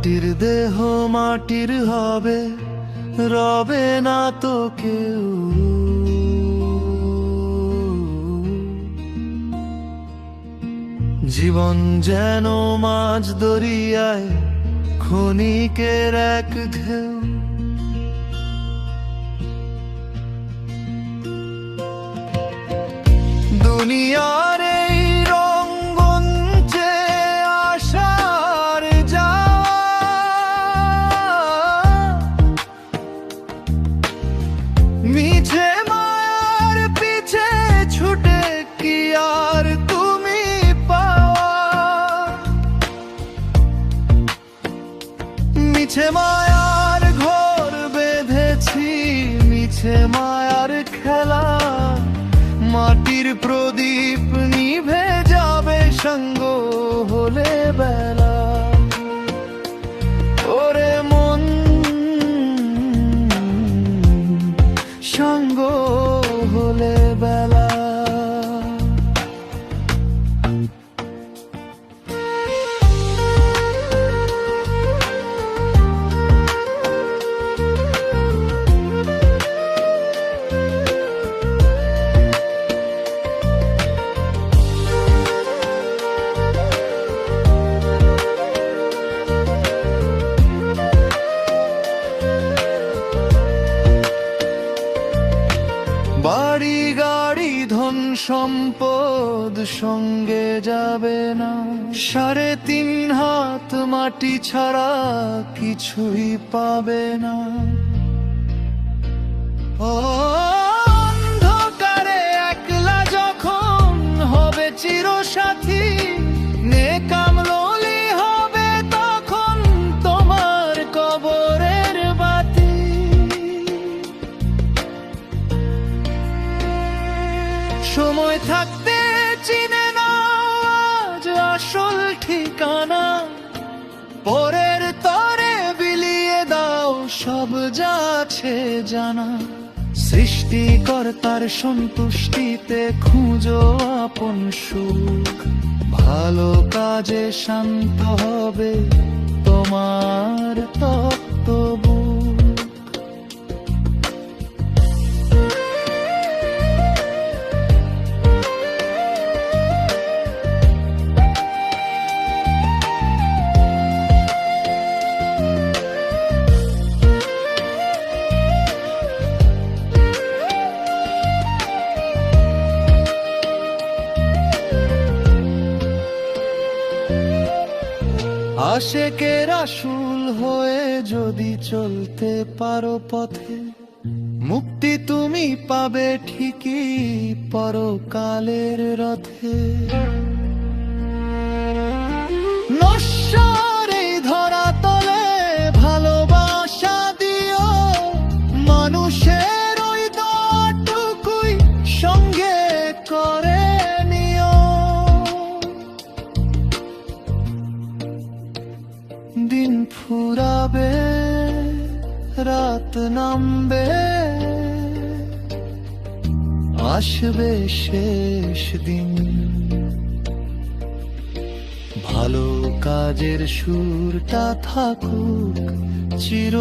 মাটির দেহ মাটির হবে, রবে না তো কেউ। জীবন যেন মাঝ দরিয়ায় ক্ষণিকের এক ঢেউ। দুনিয়ার এই রঙ্গঞ্চে আসার যাওয়া, মিছে মায়ার পিছে ছুটে কি আর তুমি পাওয়া। মিছে মায়ার ঘর বেঁধেছি, মিছে মায়ার খেলা। মাটির প্রদীপ নিভে যাবে সঙ্গ হলে বেলা। ওরে মন সঙ্গ হলে বেলা। বাড়ি গাড়ি ধন সম্পদ সঙ্গে যাবে না, 3.5 হাত মাটি ছাড়া কিছুই পাবে না। অন্ধকারে একলা যখন হবে চিরসাথী, নেকামলি হবে তখন তোমার কবরের বাতি। সময় থাকতে চিনে নাও আজ আসল ঠিকানা, পরের তরে বিলিয়ে দাও সব যা আছে জানা। সৃষ্টিকর্তার সন্তুষ্টিতে খুঁজো আপন সুখ, ভালো কাজে শান্ত হবে তোমার তপ্ত বুক। আশেকের আসল হয়ে যদি চলতে পারো পথে, মুক্তি তুমি পাবে ঠিকই পরকালের রথে। নশ্বর এই ধরাতলে ভালোবাসা দিও, মানুষের ওই দোয়াটুকুই সঙ্গে করে নিও। দিন ফুরাবে রাত নামবে, আসবে শেষ দিন। ভালো কাজের সুরটা থাকুক চির